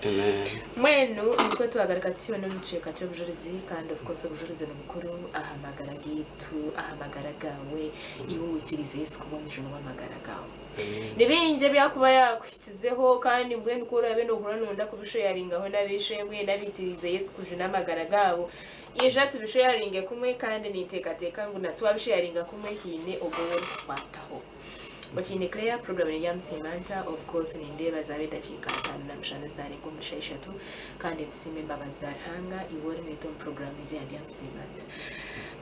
Amen. Mwenu niko tuhagarika tiyo no muceka cy'obujurizi kandi of course obujurizi n'umukuru ahamagara gitu ahamagara gawe iwo witirize Yesu kuba mujuru w'amagara gawe. Nibinje byakuba yakwikizeho kandi mbwe nkurabe no kuranunda kubisho yaringaho nabishe mbwe nabitirize Yesu kujuru n'amagara gawe. Yeja tubisho yaringe kumwe kandi nitekateka ngo natwabisho yaringa kumwe hine ogoro kwataho. Wachine Claire program ya Nyakabirizi of course ni ndeba zawe dakika 5 na mshana zari kumisha 3 kandi nsime babazarhanga iwore neto program ya Nyakabirizi.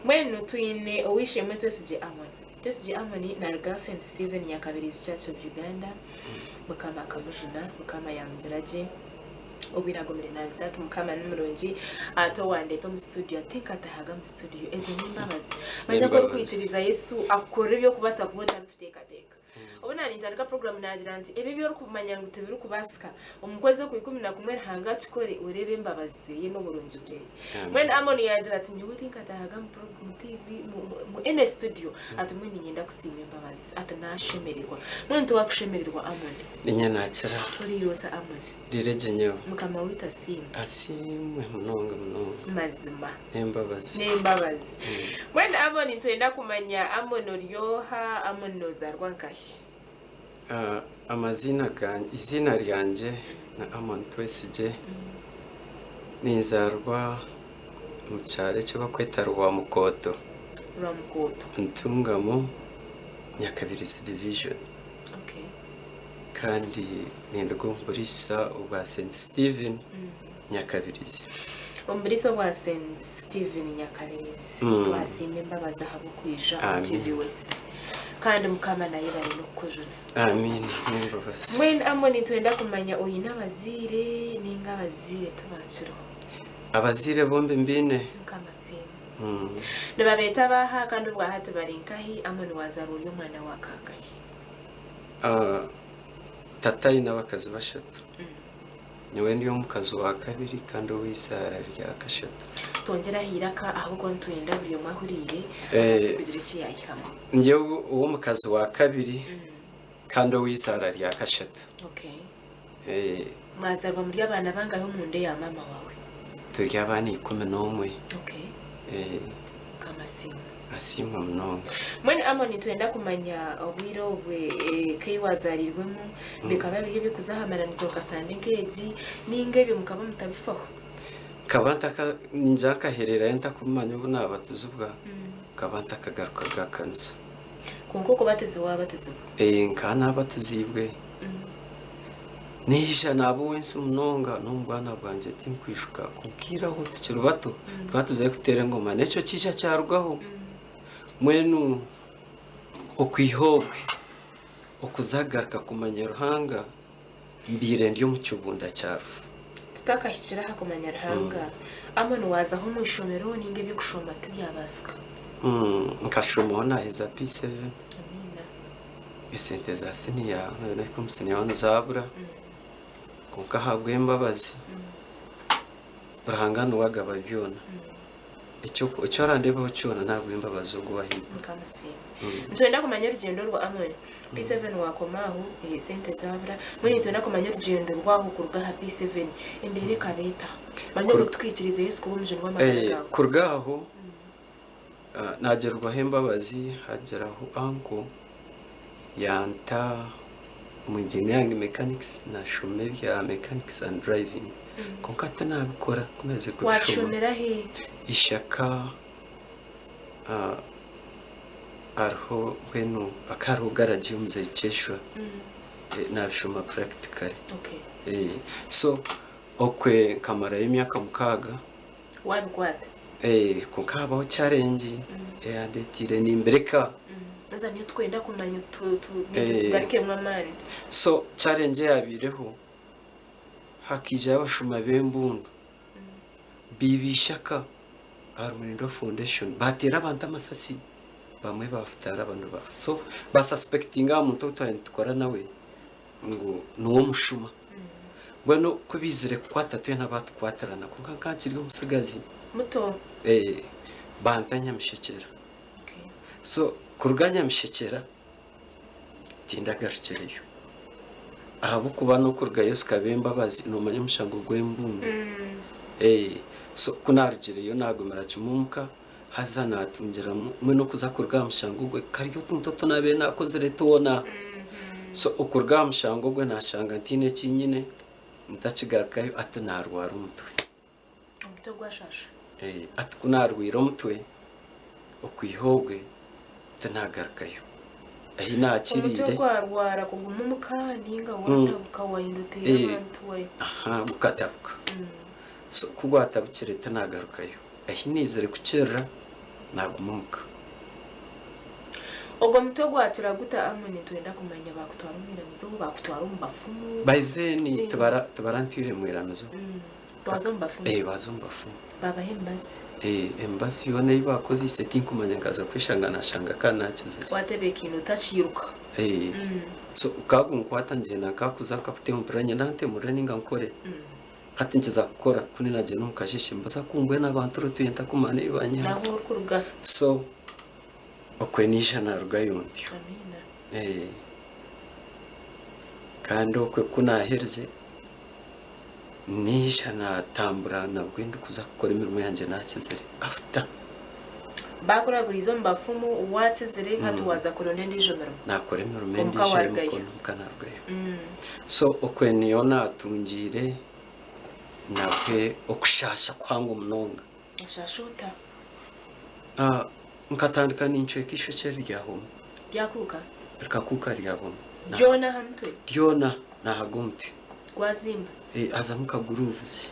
Mwenu Twine Oweishemwe Steven Amon. Steven Amon na Agacencwire Steven Nyakabirizi Church of Uganda mukama kamujuna mukama yamziraje obiragomere nanzira tumukama n'umurungi ato wande to mu studio ateka tahaga mu studio ezimbabazi bajya ko kwitiriza Yesu akore byo kubasa kubota rufiteka teka obona ni ndalika program nagiranzi ebe byo kumanya ngo tebiri kubasika umukozi wo kwikumina kumwe hanga cikore urebe mbabazi ye no burunzi bwe when Amon yagira ati nyu think atahaga mu program TV mu ene studio atumwe ni nyenda kusimba mbabazi atanashemererwa muntu wakushemererwa Amon Ninya nakira uri yota Amon direje nyewe mukama wita asimwe munonga mazima nembabazi when Amon ntwenda kumanya Amon oryoha Amon nozarwa nkahi amazina ganje izina ryanje na Amon twesije nizarwa mu cyare cyo kweta Rwamukoto ntungamo Nyakabirizi division kandi nindgo mburisa ubwa St Steven Nyakabirizi umburisa wa St Steven Nyakabirizi twasimye mbabaza habo kwisha TV West kandi mukama naye bari no kujuna amen nimbabazi when Amon ntwenda kumanya oyina bazire ninga bazire tubaciro abazire bombe mbine kamasimo nababeta baha kandi ubwa hati barinkahi Amon wazaruriye umwana wa kakahi tatayi n'abakazi bashatu niwe ndiyo mukazi wa kabiri kandi wisara rya gashatu tongera hiraka ahubwo ntwenda buri mahurire sikugira iki yayikama ngiye uwo mukazi wa kabiri kandi wisara rya gashatu mwazarwa muri abana bangaho mu nde ya mama wawe turi abana 11 kamasimo asimwa mnongo mwene Amon ntwenda kumanya obwiro bwe keiwazarirwemo bikaba biye bikuzahamara mizoka Sande ngeji ningebye mukaba mutabifaho kabantaka ninjaka herera yenta kumanya ubu nabatuzubwa kabanta kagaruka gakanza kunko kubateze wabateze nkana batuzibwe nisha nabo wense munonga n'umwana bwanje tinkwishuka kunkiraho tukiri bato twatuzaye kutera ngoma neco cisha cyarwaho mwenu okwihobwe okuzagarka kumanya ruhanga mbire ndiyo mu cyubunda cyafu tutakashikira hakumanya ruhanga Amon wazaho mu ishomero ninge bikushomba tibyabaska nkashomona heza P7 amina esente za seniya na kumseniya wanzabura kunka habwe mbabazi burahangana wagaba byona icyo randebaho cyona ntabwo imbabazo gubahiga kamasimo ntwenda kumanya urugendo rwa Amon P7 wakomaho sente zabura muri ntwenda kumanya urugendo rwaho kuruga P7 imbere kabeta banye gutwikiriza Yesu kubumije rw'amagara kurugaho nagerwa hembabazi hageraho anko yanta mu engineering mechanics na shume bya mechanics and driving konkata nabikora kunaze kubishoma washomera he ishaka arho bwenu akaru garaje umuzekeshwa nabishoma practically so okwe kamara y'imyaka mukaga wabwata kunkabaho challenge yandetire nimbereka aza niyo twenda kumanya tugarike mwamani so challenge yabireho hakija abashuma bembundu bibishaka Armenindo Foundation batera abantu amasasi bamwe bafutara abantu ba so basuspectinga umuntu utwara nawe ngo nuwo mushuma bano kubizire kwatatuye n'abatwatarana kunka kankiri umusigazi muto bantanya mishekera so kuruganya mishekera tinda garukereyo ahabo kuba no kuruga Yesu kabemba bazi no manya mushango gw'embumbi so kunarugire yo nagomera Chamuka haza natungira mwe no kuza kuruga mushango gwe kariyo tuntoto nabe nakoze retona so ukurga mushango gwe nashanga ntine kinyine ndakigarakayo atanarwara umutwe gwashasha ati kunarwira umutwe okwihogwe tanagarakayo ahi nakirire kwarwara kugumumuka ninga watabuka wahindutira abantu we gukatabuka so kugwatabukire tanagarukayo ahi nizere kucerera nagumumuka ubwo mutwe gwatira guta amwe twenda kumenya bakutwara umwiramizo bakutwara umbafumu bayizeni tabarantire mwiramizo bazombafumu bazombafumu baba hembazi embazi yone bakoze setting kumanya ngaza kwishangana shanga kana kizira watebe kintu tachiruka so ukagunkwata nje nakakuza kapute umpranye nante mureninga nkore hati nkiza gukora kuni naje numukashishe mbaza kumbwe n'abantu rutuyenta kumana ibanye naho kuruga so okwenisha naruga yundi amina kandi okwe kunaherze nisha natambura nabwindi kuza gukora imirimo yanje nakizire after bakuragurizo mbafumu watizire hatu waza kolone ndijomero nakora imirimo ndishe mukanarwayo so okweniyo natungire nabwe okushasha kwangu munonga shashuta nkatandika ninchwe kisho cyeryaho byakuka rikakuka ryaho jona hamtwe jona nahagumte gwazimba azamuka grooves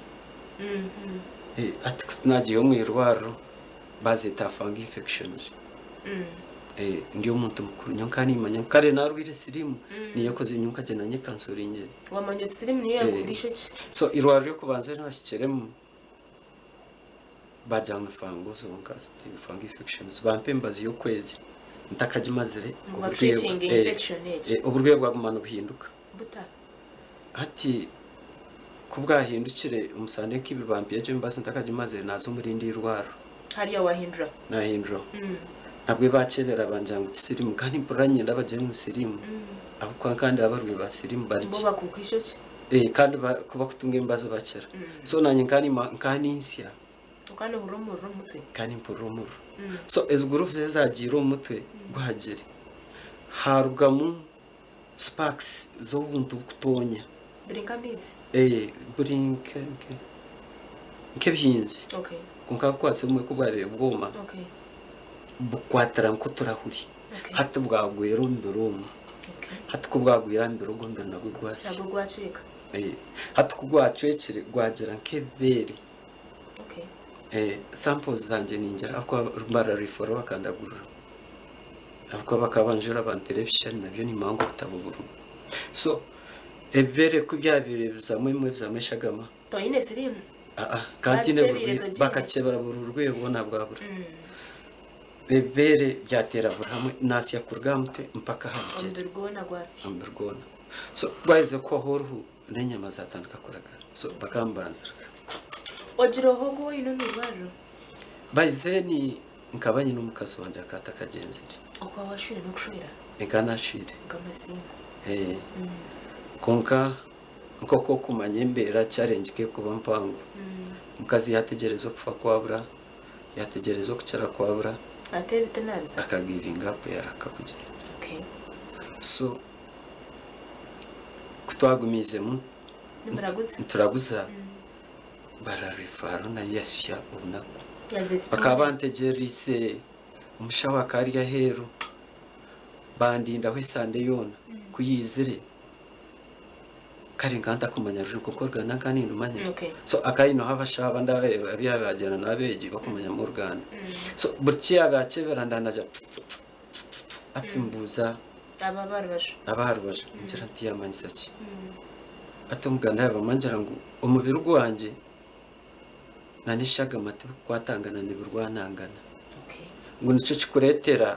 ati kunaje yo mwirwaro bazita fungal infections ndio muntu mukuru nyonkani manya kare narwire sirimu niyo koze nyonka je nanye kansorinje wamanya sirimu niyo yakudisho ki so irwaro yo kubanze nashikiremo bajyana fango zo ngasti fungal infections bampembazi yo kwezi ntakajimazire uburwe bwagumana buhinduka buta ati kubwahindukire umusane k'ibibambiye je mbaze ntakajimazire nazo murindi irwaro hariya wahindura nahindura nabwe bakebera banjanga kisirimu kandi mporanye ndabaje mu sirimu abo kwa kandi abarwe basirimu bariki bo bakukisho ki kandi kuba kutunga imbazo bakera so nanye nkani insya ukane urumuro mutwe kandi mpurumuro so ezgurufu zezagira umutwe guhagere harugamu sparks zo buntu kutonya brinkamizi brinke byinzi okay kunka kwase mwe kubare bwoma okay bukwatara nko turahuri hati bwagwera mbirumu hati kubwagwira mbirugo mbe nagugwasi nabwo gwacika hati kugwacwekire gwagera nkebere okay samples zanje ninjira akwa Mbarara riforo bakandagurura akwa bakabanjura bantelevisheni nabyo ni mango kutabuguru so ebere kubyabire bizamwe mwe bizameshagama toyine sirimu kandi ne bakakebara bururwego nabwabura bebere byatera hamwe nasi yakurgamte mpaka hanje ambirgona so bwaize ko horuhu nenyama zatandika kuraga so bakambanzira ojiro hogo ino mirwaro baizeni nkabanye n'umukaso wanje akata kagenzire okwa washire no kushira ekana shire kamasima konka nkoko kumanye mbera challenge ke kuba mpango mukazi yategerezo kufa kwabura yategerezo kucara kwabura atebe tenabiza aka giving up yarakakuje okay so kutwagumize mu turaguza bararifaro na yasya unako bakabantegerise umushawa kari yahero bandinda hwe Sande yona kuyizire kare nganda kumanya ruje kukorwa nakani numanya so akayino habashaba ndabiyabajana nabeji bakumanya mu Uganda so burki yabakebera ndanaja atimbuza ababarbaje ngira nti yamanyisa ki atumuganda yabamanjira ngo umubiri gwanje nanishaga mate kwatangana nibirwanangana ngo nico kikuretera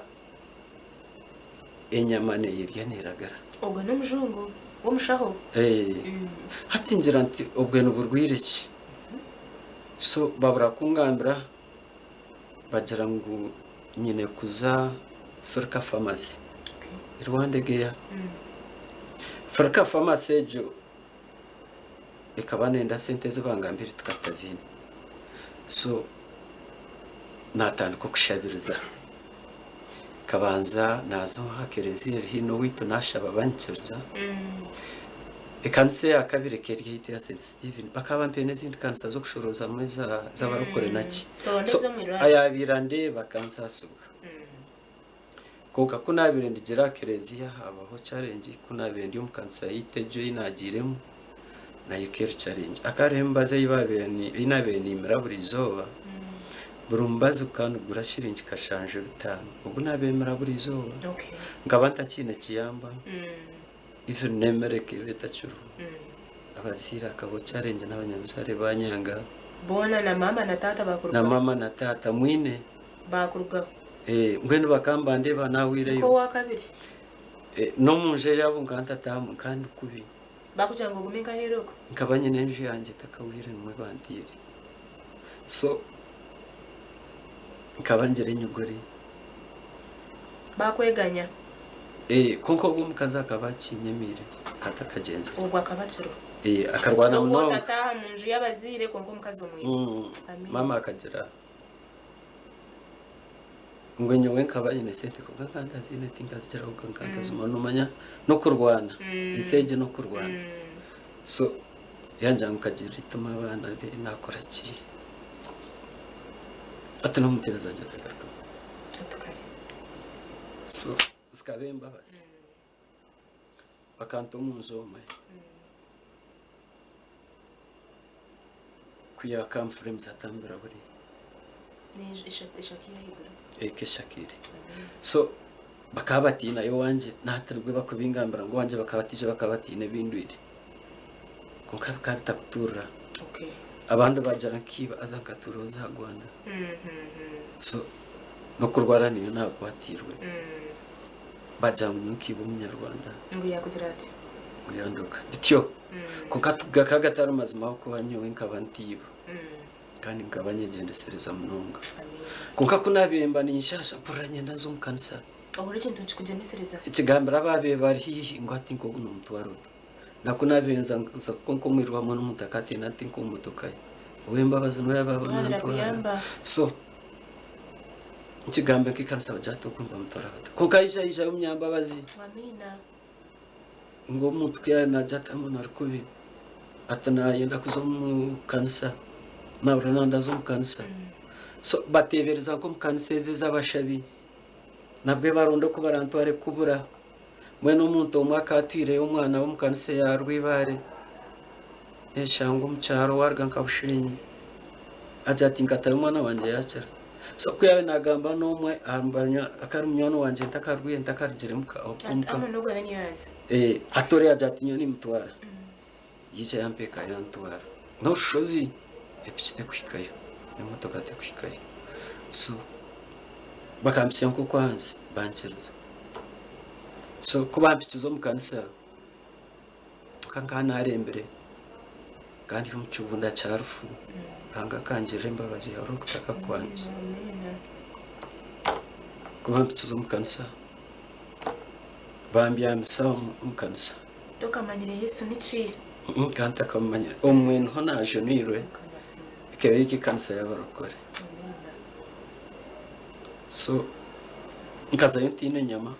enyamane yirya neragara ubwo n'umujungu umushaho hatingira nti ubwe n'uburwiriki so babura kungambira bagira ngo nyine kuza Africa Pharmacy Rwanda geya faraka famasejo ikaba nenda sente zibangambira tukatazine so natandika kushabiriza kabanza nazo hakerezi hino wito nashaba bankiriza ikanise ya kabiri kerigite ya St Steven bakaba mpene zindi kanisa zo kushuruza mweza z'abarokore naki so ayabirande bakansasuka konka kunabire ndigira kereziya habaho challenge kunabire ndi umukanisa yitejo inagiremo nayo keri challenge akarembaze yibabeni inabeni imirabulizoba burumbazo kandi gurashiringi kashanje bitano ubwo nabemera burizoba ngabanta kine kiyamba ifu nemereke betachuru abazira akabo challenge n'abanyabusare banyanga bona na mama na tata bakuruga na mama na tata mwine bakuruga ngwene bakambande banawireyo ko wa kabiri no munje yabo nganta tamu kandi kubi bakucanga gumenga heroko nkabanye nenje yanje takawire mwe bandire so nkabangere inyuguri bakweganya konko umukaza akabakinyemire kata kagenza ubwo akabaciro akarwana no tata munju y'abazire konko umukazo mwe mama akagira ngo nyowe nkabanye nesente ko gakanda zine tingazira ko gakanda zumano manya no kurwana iseje no kurwana so yanja nkagira ituma abana be nakora ki atano muteza njye tagaruka atukari so skabemba basi bakanto munzoma kuya kam frames atambira buri ni ishakira hibura ekeshakire so bakabatina yo wanje natarwe bakubingambira ngo wanje bakabatije bakabatina bindwire konka bakabitakutura okay abantu bajana kiba azankatura za Rwanda so no kurwara niyo nakwatirwe bajamu nkiba umunyarwanda ngo yakugira ati ngo yanduka bityo konka tugakagatara mazima ko banyowe nkabantiba kandi ngabanyegendesereza munonga konka kunabemba ninshasha puranye ndazo mukanisa ahore kintu kikugemesereza ikigambira ababe bari ngo ati ngo guno mutwaro nakunabenza konko mwirwamo n'umutakati nati ko mutokaye wembabaza no yababona ntwara so ikigambe kikanisa bajato kumva mutwara konka ija umnyambabazi amina ngo mutwe najatamo narkubi atana yenda kuzomu kanisa nabrana ndazo mukanisa so batebereza ko mukanisa z'abashabi nabwe baronda ko barantware kubura mwene umuntu umwaka atwire umwana wo mukanisa ya Rwibare eshango mucyaro warga nkabushenyi ajati ngataye umwana wanje yacara so kuyawe nagamba nomwe ambanya akarunyano wanje ntakarwiye ntakarigire muka ama no gwe niyaza atore ajati nyoni mutwara yice yampeka yantwara no shozi epikite kwikayo imotoka te kwikayo so bakambisya nko kwanze bankereza so kubampikizo mukanisa kankana arembere kandi umucubunda cyarufu ranga kanjire imbabazi ya rukutaka kwanje kubampikizo mukanisa bambya misa mukanisa tokamanyire Yesu nici kanta kamanyire omwene ho naje nirwe kebe iki kanisa y'abarokore so nkaza yintine nyama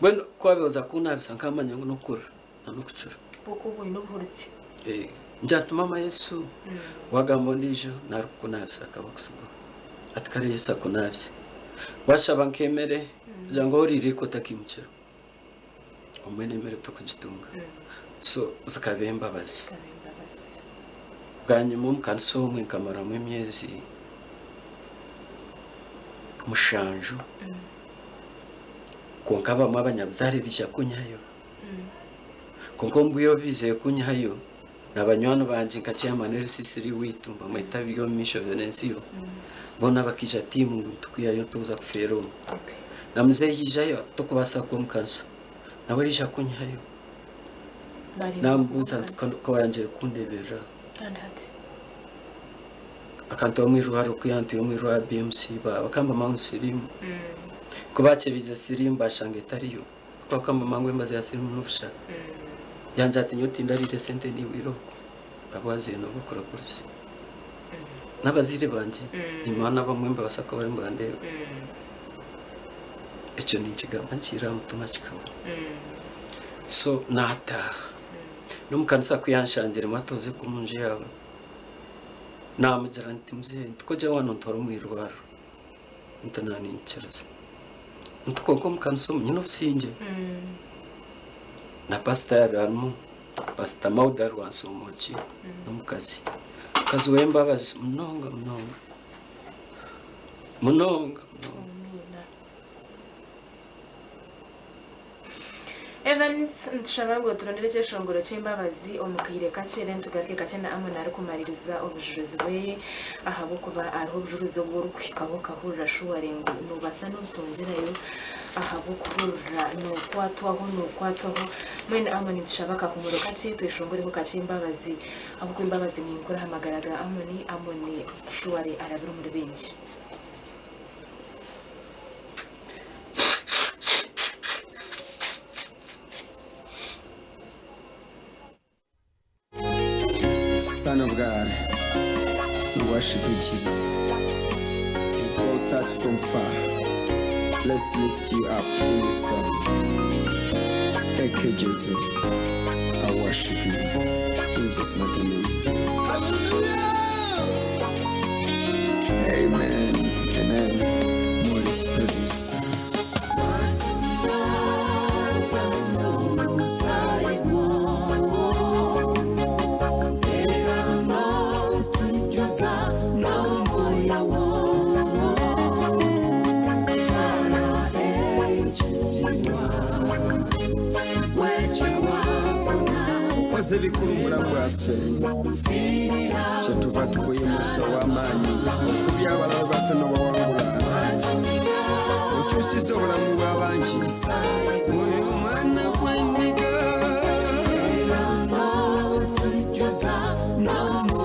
bueno kwabeoza kunabisa nkamanya ngo nokura nanukucura bokubu inoburitse njatuma mama Yesu wagambo ndijo narukunabisa kabakusugo atkari Yesu kunabise washaba nkemere jango orire ko takimukira omwene mere to kugitunga so zakabemba basi bwanye mu mkanso umwe nkamara mu myezi mushanju konka bamwe abanyabyare bijya kunyayo konko mbuyo bizeye kunyayo nabanywano banje nkacyamane sisiri witumba mwita biyo misho venensiyo bona bakija timu tukuyayo tuza kufero namze yijayo tukubasa ko mkansa nawe yija kunyayo nambuza ko yanje kundebera andati akanto mwiruharo kuyantu mwiruha BMC bakamba mangu sirimu kubache bize sirimu bashange tariyo kwa kamba mangu embaze ya sirimu nubusha yanjate nyoti ndarire sente ni wiroko abwazire no gukora kursi n'abazire banje imana bamwe mbasaka bari mbande icyo ni ikigamba nkira mutuma kikaba so nata n'umukanisa kuyanshangire matoze kumunje yabo namujira nti muze tukoje wano ntoro mwirwaro ntanani nchereza ntukoko mukanisa munyino sinje na pastor yabarmu pastor Mauda Rwansomochi n'umukazi kazi wembabazi munonga Evans ntushaba ngo turondere cyeshongoro cy'imbabazi omukire kacere ntugarike kacena Amon ari kumaririza obujurizi bwe ahabo kuba ariho obujuruzi bw'orukwikaho kahurira shuware ngo nubasa n'ubutongerayo ahabo kuhurira n'okwatwaho mwene Amon ntushaba kakumuro kace tweshongoreho kacimbabazi abo kwimbabazi ni nkora hamagaraga Amon shuware arabira muri benshi Son of God, we worship you, Jesus. You brought us from far. Let's lift you up in this song. Agacencwire, I worship you in Jesus' mighty name. Hallelujah! Amen. Amen. Holy Spirit. Koze bikurumura bwaffe kyetuva tukuyimusa w'amaanyi okubyabalabe baffe n'obawangula okyusiza obulamu bw'abangi oyo omwana gw'endiga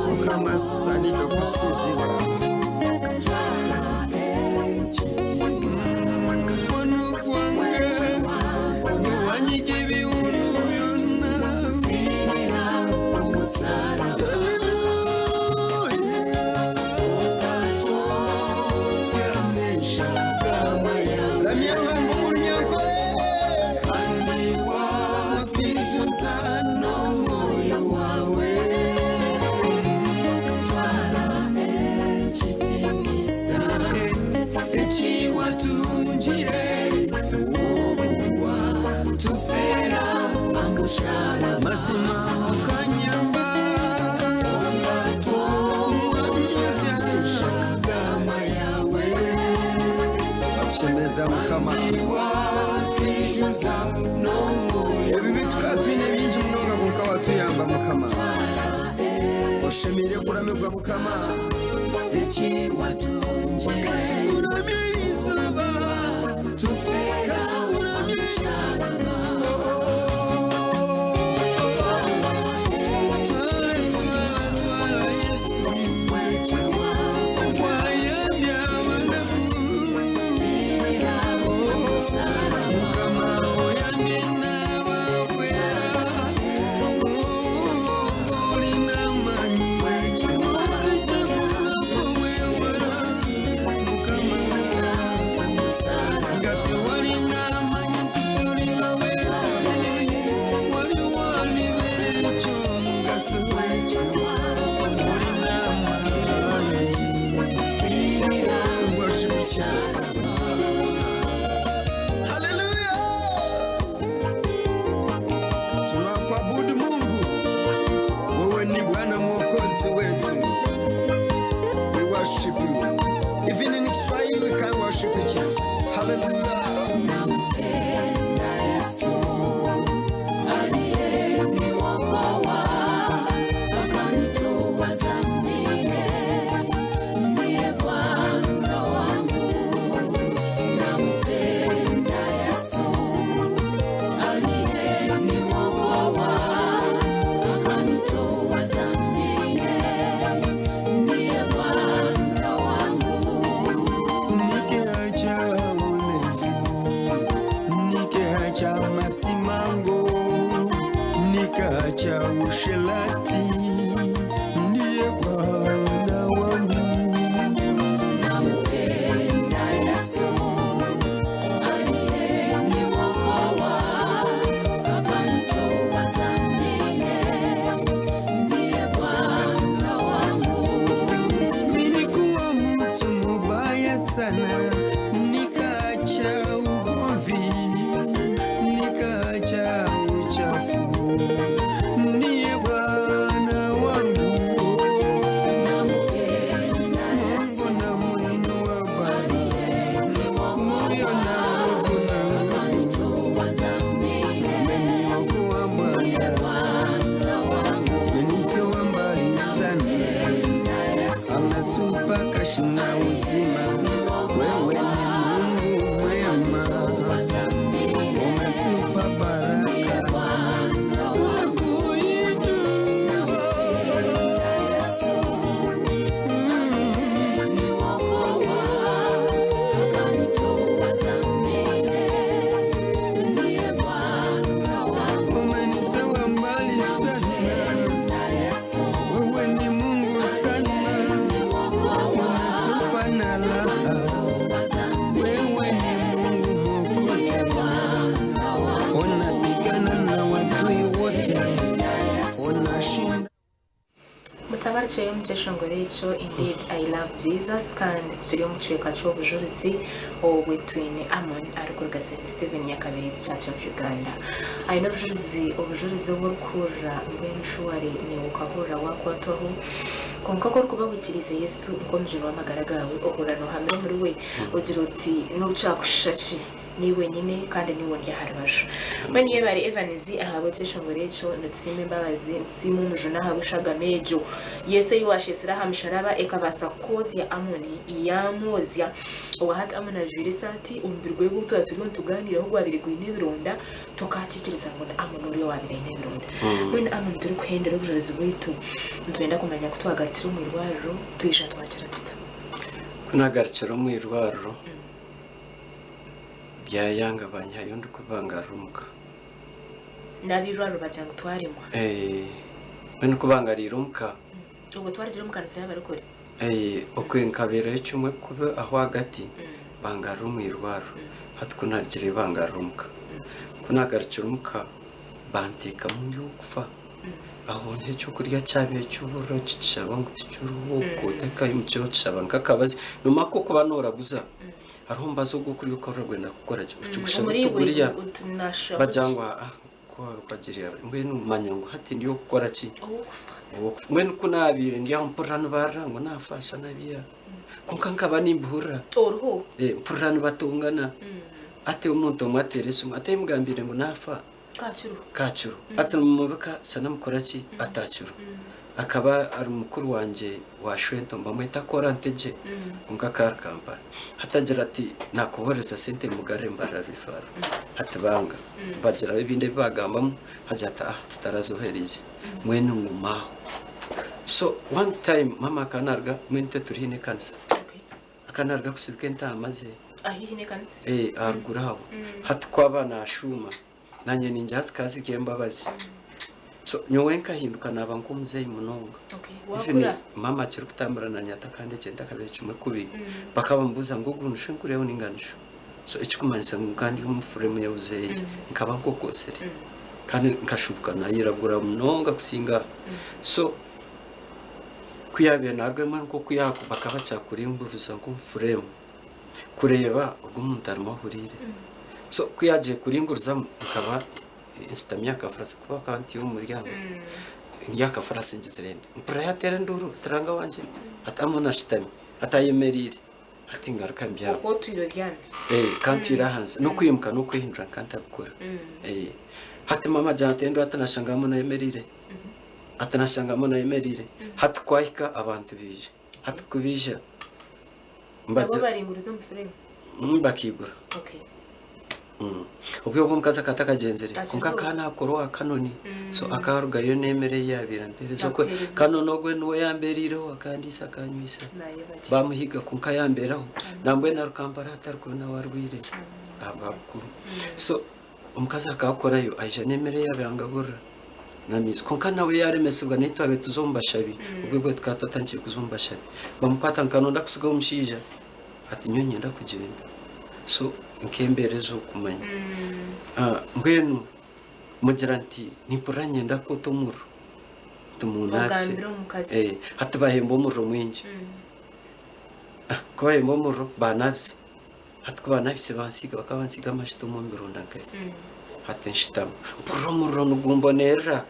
mukama assanidde okusinzibwa mukono gwange gwe wanyiga ebiwundu byonna ramya lwangu mu lunyankole otwizuza n'omwoyo wawe twala ekitinisa ekiwatungire obuwa tufeera amushara mazima okanyamba Shemeza mukama ebi bitukatwine bingi munonga konka watuyamba mukama oshemire kuramibwa mukama katukuramye izuba katukuramye twala Yesu wayemya wanaku mukama oyambye n'abavuera olina amanyi nozijja mu bwoko bwewala mukama mpaka shina uzima. Wewe ni Mungu mwema, umetupa baraka. Indeed, I love Jesus. Kandi turi mu cyeka cy'obujurizi obwe Twine Amon ari ku Agacencwire Steven Nyakabirizi Church of Uganda. I know obujurizi bw'okura mbw'enshuwari ni ukahura wakwataho konka kuba wikirize Yesu nkomjiro w'amagara gawe ohura no hamwe muri we ugira uti n'ucakushaki ni wenyine kandi ni wonye harabasha bani yebari Evanizi ahawe cyeshongore cyo ntsime mbabazi ntsimu mujuna habushaga mejo Yese yiwashesira hamsharaba ekabasa kozi ya Amoni yamozya owahat Amona jurisati umbirwe gutwa turi tuganira ho gwabiri gw'inebironda tukakikiriza ngo Amoni uri wabire inebironda when Amoni turi kuhendera ubujurizi bwitu ntwenda kumenya kutwagarikira mu irwariro tuyisha twakira tuta kunagarikira mu irwariro byayanga banyayo ndikubangarumuka nabirwaro bajyango twarimo bene kubangarirumuka ubwo twarije mu kanisa y'abarokore okwenkabera cyumwe kube aho hagati bangarumwirwaro hatkunarigire bangarumuka kunagarikirumuka bantika mu yukufa aho ntecyo kurya cyabiye cy'uburo kicaba ngo ticyuruhuko teka imcyo cyaba nkakabazi numako kuba noraguza arumba zo gukuri ukorerwenda gukora cyo gushaka tuguriya bajangwa ko kwagiriya mbene umanya ngo hati ndiyo gukora ki mbene kunabire ndyampurano barango nafasha nabiya kunkankaba nimbura oruho mpurano batungana ate umuntu mwaterese ate mugambire ngo nafa kacuru ate mubaka sana mukora ki atacuru akaba ari mukuru wanje wa Shwento mbamwita Koranteje ngakar Kampala hatagira ati nakuboreza sente mugare Mbarara bifara hatibanga bagira ibinde bagambamo hajata tutarazoherije mwene ngumaho so one time mama kanarga mwente turine kansa akanarga kusibikenta amaze ahihine kansa arguraho hatkwabana ashuma nanye ninjasi kazi kembabazi so nyowenka hinduka nabanko muzeyi munonga wakura mama kiri kutambara na nyata kandi cyenda kabecumwe kubi bakabambuza ngo gunushwe kureho ninganisho so ikikumanyisa ngandi umufuremu yawuzeyi nkaba ngokosere kandi nkashubuka nayiragura munonga kusinga so kuyabe narwe manko kuyako bakabaca kuri imburuza ngo umufuremu kureba ubwo umuntu arimo hurire so kuyaje kuri inguruza nkaba istamia kafarasi kuba kanti y'umuryango Nyakafarasi ngizirende mpura yatera nduru taranga wanje atamona shitami atayemerire ati ngaruka mbya ko tuyojyana kanti irahanze no kwimuka no kwihindura kanti abukora hati mama jantendo atanashangamo na yemerire atanashangamo na yemerire hatkwahika abantu bije hatkubija mbaje bari ingurizo mufuremo bakigura ubwo mukaza katakagenzere kunka kana koro akanoni so akaruga yo nemere yabira mbere so ko kanono gwe no yamberireho akandisa kanyisa bamuhiga kunka yamberaho nambwe na Rwampara atarko na warwire abakuru so umukaza akakorayo aje nemere yabirangabura namizi kunka nawe yaremesubwa nitwabe tuzombashabi ubwo twatatangiye kuzombashabi bamukwata kanonda kusiga umushija ati nyonyenda kugenda so nkemberezo kumanya ngwenu mugiranti nipuranye ndako tomuro tumunatse hatubahembo muro mwinji kubahembo muro banavse hatkubanavse bansiga bakabansiga amashito mu mironda nkaye hatenshitamo muro nugumbonera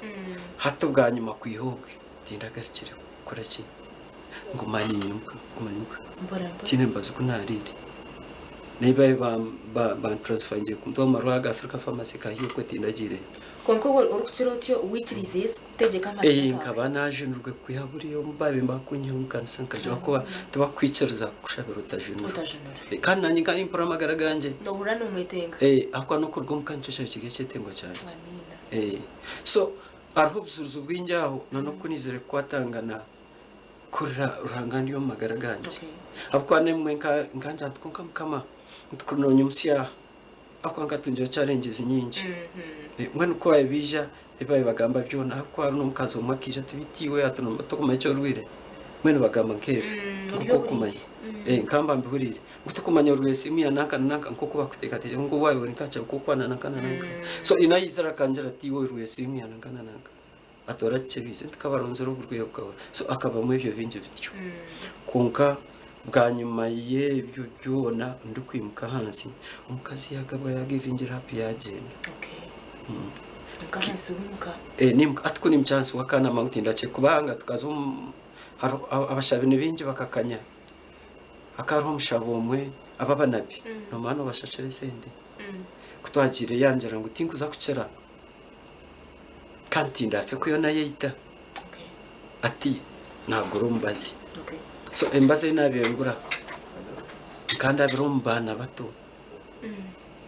hatubwanyuma kwihobwe tindagarikira kuraki ngumani nyumka kumanyuka kinembazo kunarire niba ba transfer nje kumto marwaga Africa pharmacy ka hiyo ko tindagire konko urukiro tyo wikirize Yesu kutegeka amagara nkaba naje nurwe kwihaburiyo mbabe mbakunyeho kanisa nkaje kuba tubakwiciriza kushabira utajinura kandi nanyi kandi impora amagara ganje ndobura numwetenga akwa no kurwo mukancisha kige cyetengo cyane so arho buzuruzu bw'injaho nano kunizere kwatangana kurira urangandi yo magara ganje abukwa nemwe nkanja tukonka mukama ntukunonye musya akwanga tunje challenges nyingi mwana ko yabija ebaye bagamba byona akwa ari nomukazi umwakije tubitiwe atono tokuma cyo rwire mwene bagamba nkebe kuko kumanya nkamba mbihurire gutu kumanya rwese imiya nanka nkoko bakutekate ngo wayo nkacha kukwana nanka so inayizara kanjira tiwe rwese imiya nanka atora chebize tukabaronzero urwego bwawe so akaba mu byo binje bityo konka bwanyuma y'ibyo byona ndukwimuka hansi umukazi yagabwa yagivingira happy yagenda mukahansi wimuka nimka atko ni mchansi wakana mangutinda che kubanga tukazo abashabine binje bakakanya akaro mushabomwe ababanabi no mano bashachere sende kutwagire yanjira ngo tinkuza kucera kantinda afe kuyo naye yita ati ntabwo rumbazi so embaze nabengura kandi abirumbana bato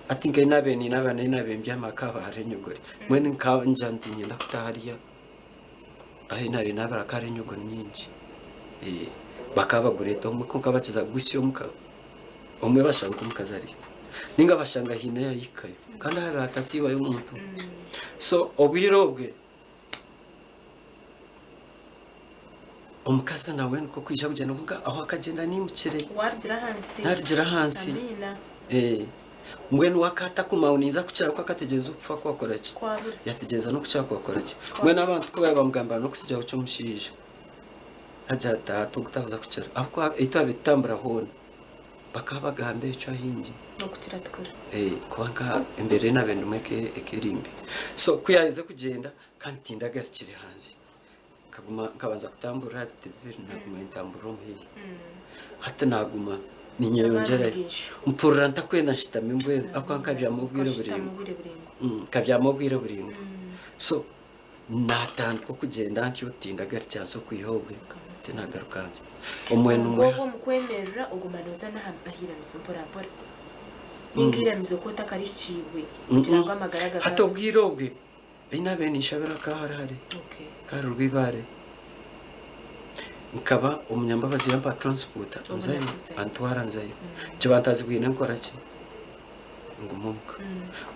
ati ngai nabeni nabane nabembya makaba harenyugore mwene nkanje ndinye nakutahariya ahe nabe nabara karenyugo nyinji bakabagureta umwe ko kabakiza gusyo muka umwe bashanga umukazari ninga bashanga hina yayikayo kandi hari atasiba y'umuntu so obwirobwe omukazi nawe nko kwisha kugenda vuga aho akagenda nimukire wargira hansi mwene wakata kumauniza kucyara kwa kategeza upfa kwakora ki yategeza no kucyara kwakora ki mwene abantu ko bamugambara no kusijya cyo mushije ajata tugutaza kucyara akwa itabe tambura hone bakabagambe cyo ahingi no kutira tukura kwanga imbere n'abende mweke ekirimbi so kuyaize kugenda kandi tindaga kiri hansi kaguma kabanza kutambura tibiri naguma intamburo mhe hata naguma ninyongera mpurra ntakwena shitame mbwe akwanka byamubwire buringo kabyamubwire buringo so natan ko kugenda ntyo tindaga cyazo kwihobwe tinagarukanze omwene umwe ngo mukwemerera ugumanoza n'ahira misompora ningira mizokota karishiwe kugira ngo amagaraga hato bwirobwe inabe nishabira kaharare karurwibare nkaba umunyambabazi yamba transport nzayo antwara nzayo cyabantazi gwine nkora ki ngumuka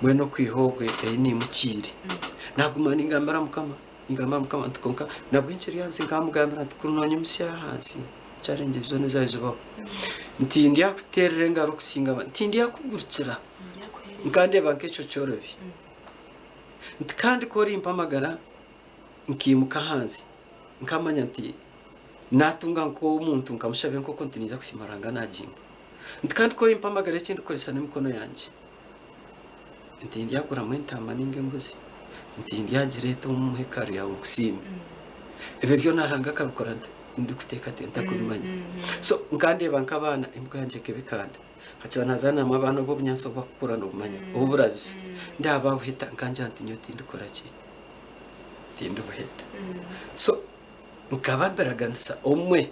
mweno kwihogwe ni mukire nagumana ingambara mukama ntukonka nabwinciri yansi nkamugambira tukunonye musya hansi challenge zone zazo ntindi yakuterere ngaro kusinga ntindi yakugurukira nkande bankecho cyorobi kandi kori impamagara nkimuka hansi nkamanya nti natunga nko umuntu nkamushabe nko kontiniza kusimaranga najinga kandi kori impamagara ikindi koresa n'imikono yanje ntindi yakura mwentama ninge mbuzi ntindi yagireto mu hekaru yawe kusima ebe byo naranga kabikora ndi kuteka tenta kubimanya so nkande bankabana imbwa yanje kebikanda hacana nazana mabana bo bunyanso bakura no kumanya uburabizi ndaba uhita nkanje antinyo tindi koraki tindi buhita so nkabamberaganisa omwe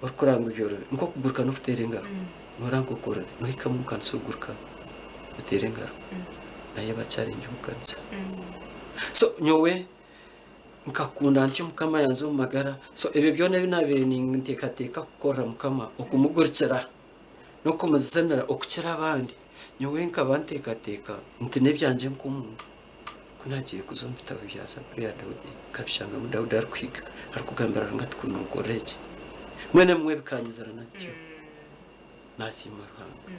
bakuranga byoro nko kuguruka no futerengaro norango kora no hikamuka nsugurka futerengaro naye bacarinje mukanisa so nyowe nkakunda ntyo mukama yanze umagara so ebe byone binabe nintekateka gukora mukama okumugurikira no kumuzanira okukira abandi nyowe nkabantekateka ntine byanje nkumuntu kunagiye kuzompita byaza kuri ya Dawudi kabishanga mu Dawudi arikwiga arikugambira ngatukunukoreke mwene mwe bikanyizara nacyo nasimaranga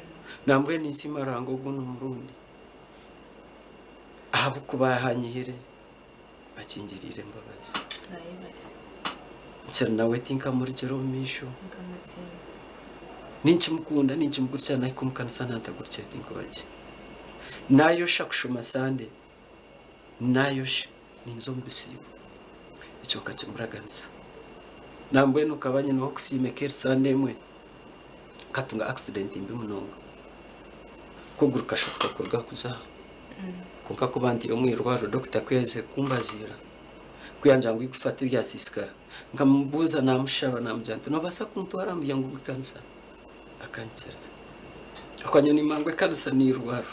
nambwe nisimaranga guno murundi aho kubahanyihire akingirire mbabazi cyane nawe tinka muri Jeromisho ninki mukunda ninki mugurcyana ariko mukanisa ntagurcye tinko bake nayo shakushuma Sande nayo ninzo mbisibo icyo kacimuraganza nambwe nukabanye no kusime Claire Sande mwe katunga accident imbi munonga kuguruka shotwa kurga kuza konka kuba nti omwirwaro Dr. kweze kumbazira kuyanja ngo igufata irya sisikara nkamubuza namushaba namujyanta nobasa kuntwara mu yangu bikansa akancerza akanyoni mangwe kansa nirwaro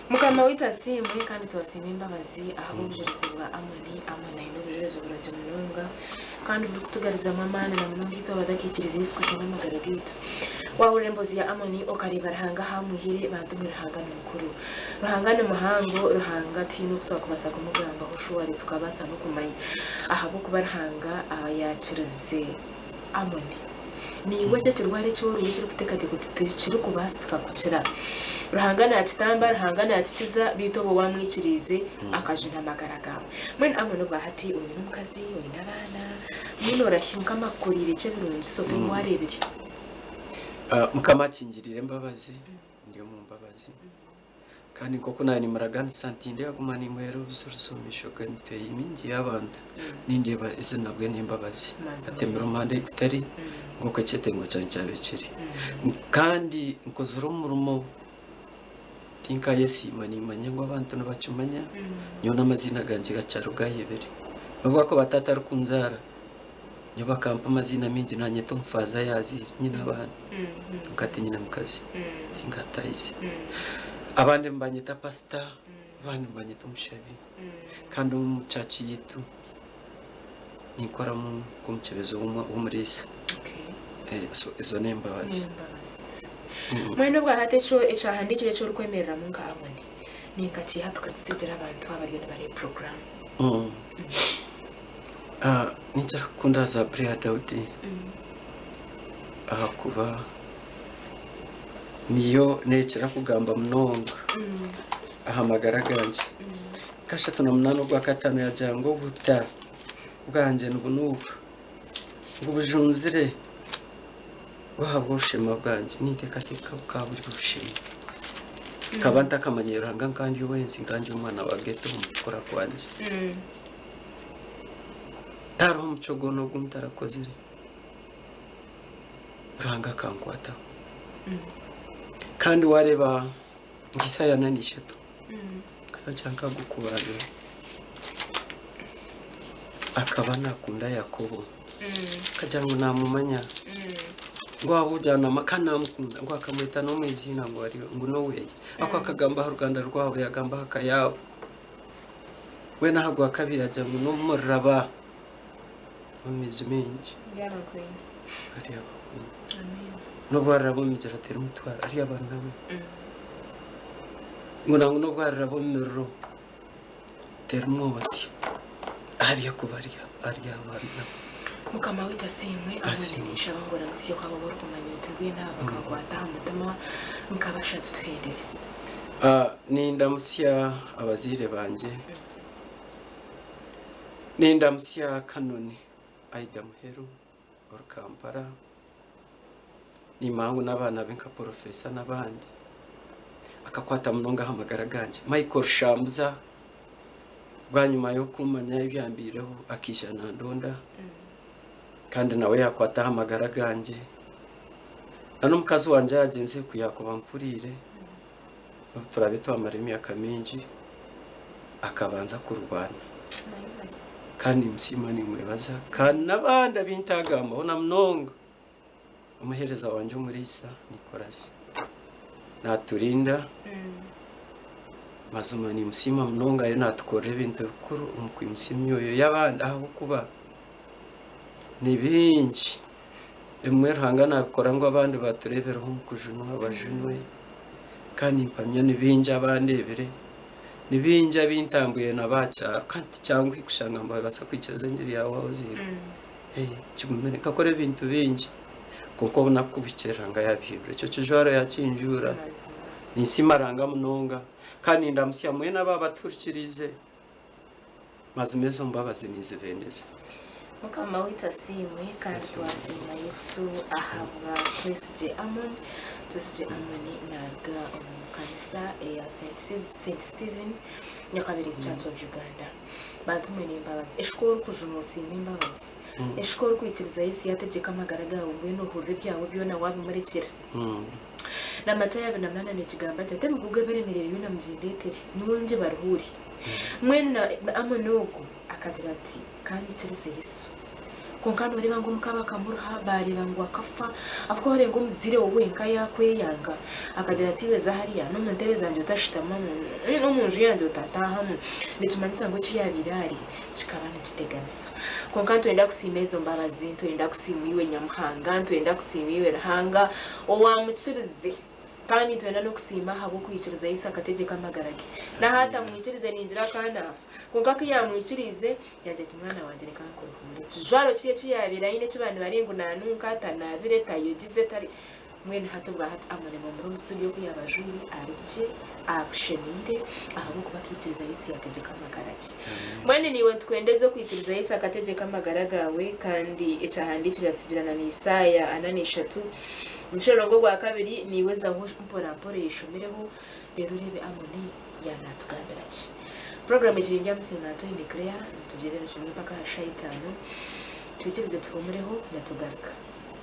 mukama witasimwe kandi tubasima imbabazi aho ubujurizi bwa Amoni Amana n'ubujurizi burajya mununga kandi buri kutugariza amamana na mununga ito badakikiriza Yesu n'amagara gitu wahurembozi ya Amoni okariba rahanga hamuhire bandumwe rahanga n'umukuru rahanga n'umuhango rahanga tino kutwakubasa kumugamba ho shuwari tukabasa no kumanya ahabo kubarahanga yakirize Amoni ni ngoje kirware cyo ruri kutekateko kiri kubasika kucira rahangana yakitamba rahangana yakikiza bitobo wamwikirize akajuna magaragawe mwene Amoni bahati uyu n'umukazi uyu n'abana muno rahimuka makurire cyo birungi so mwarebire mukama kingirire mbabazi ndiyo mu mbabazi kandi koko nani maragana santinde yagumana imwero usurusumisho kanite imingi y'abantu nindeba izina bwe n'imbabazi atemero mande itari ngoko cyetengo cyane cyabekiri kandi nkozura umurumo tinka yesi mani manyengo abantu nabacumanya nyo namazina ganje gacyarugaye bavuga ko batata rukunzara nyo bakampa amazina mingi nanye to mfaza yazi nyina abana ukati nyina mukazi tinka taisi abandi mbanyita pasta abandi mbanyita mushabi kandi umucaci yitu nikora mu kumcebezo w'umurisa so izo nembabazi mwene bwa hatecho ecahandikire cyo rukwemerera mu ngabone ninkati hatukatsigira abantu abariyo bari program nijara kunda za Bria Daudi kuba niyo nekera kugamba mnonga ahamagara ganje kashatu na munano gwa katano ya jango buta bwanje nubunuka ngubujunzire wahabwo ushema bwanje nitekatika ukaburi bushima kabanta kamanyera hanga kandi wensi nganje umwana wa geto mukora kwanje taro mchogono gumtara kozire ranga kankwata kandi wareba ngisa yananishe to kasacyanka gukubana akaba nakunda Yakobo kajango namumanya ngo ahujana makana mukunda ngo akamwita no mwizina ngo ari ngo no weye ako akagamba Rwanda rwabo yagamba akayabo we nahagwa kabiri ajya ngo no muraba mumizi mingi yarakwenya ari abo no barabo mijara tera mutwara ari abantu ngo nango no barabo mirro termosi ari yakubariya ari abantu mukama witasimwe amunisha bangora misiyo kwabo bari kumanya tubwe n'abakagwata amutama mukabasha tutuhendere Ndyamusiya abazire banje Ndyamusiya kanoni aida muheru Rwampara ni mangu n'abana benka professor n'abandi akakwata munonga hamagara ganje Michael Shambuza bwanyuma yo kumanya ibyambireho akishana ndonda kandi nawe yakwata hamagara ganje nano mukazi wanje yagenze kuyakoba mpurire turabe twamara imyaka mingi akabanza kurwana kandi musima ni mwebaza kandi nabanda bintagamba ona mnonga umuhereza wanje umurisa Nikolasi naturinda mazuma ni musima mnonga yo natukore ibintu bikuru umukwimusimyo yo yabanda aho kuba ni bingi emwe ruhanga nabikora ngo abandi batureberaho mukujunwa abajunwe kandi impamya ni bingi abandebere ni bingi abintambuye nabacyaro kandi cyangwa ikushanga mbaye basa kwicaza ngiri yawe wazira kigumene kakore ibintu bingi kuko nakubikera nga yabihibure cyo kijwaro yakinjura ni simaranga munonga kandi Ndyamusiya mwe n'ababaturikirize mazimezo mbabazi nizibendeze mukama witasimwe kandi twasima Yesu ahabwa Twesige Amon naga omukanisa ya St. Steven Nyakabirizi Church of Uganda bantu mwe n'imbabazi eshkoro kujumusimba imbabazi eshikoro kwikiriza Yesu yategeka amagara gawe mbwino hurire byawe byona wabimurekera namata yabe namnana n'ekigamba ati mugubwe beremerere yona mujindetere nungi baruhuri mwena amonogo akagira ati kandi ikirize Yesu konkano bari bango mukaba kamuruha bari bango akafa afko bari ngo muzire wowe nka yakwe yanga akagira ati weza hariya no muntebe zanje utashitama no munju yanje utatahamu bitumanisa ngo kiyabirari kikabana kiteganisa konkano twenda kusimezo mbabazi twenda kusimiwe nyamuhanga twenda kusimiwe rahanga owamukirize kandi twenda no kusima habo kwikiriza Yesu akategeka amagarage na hata mwikirize ninjira kana konka kiyamwikirize yaje kimwana wanje nekakuruhura kijwaro kiye kiyabira ine kibandi baringu nanunka atana bireta yogize tari mwene hato bwa hati amane mu studio kuyabajuri arike absheminde ahabo kubakikiriza Yesu yategeka amagarage mwene niwe twendeze kwikiriza Yesu akategeka amagaragawe kandi ecyahandikira tsigirana ni Isaya 8:3 Mshoro gwa kabiri niwe zaho mpora yishomereho rero rebe amoni yanatugabiraki program iri Ndyamusiimanta ni Claire tugirene kimwe paka ha 5 twikirize tukomereho yatugaruka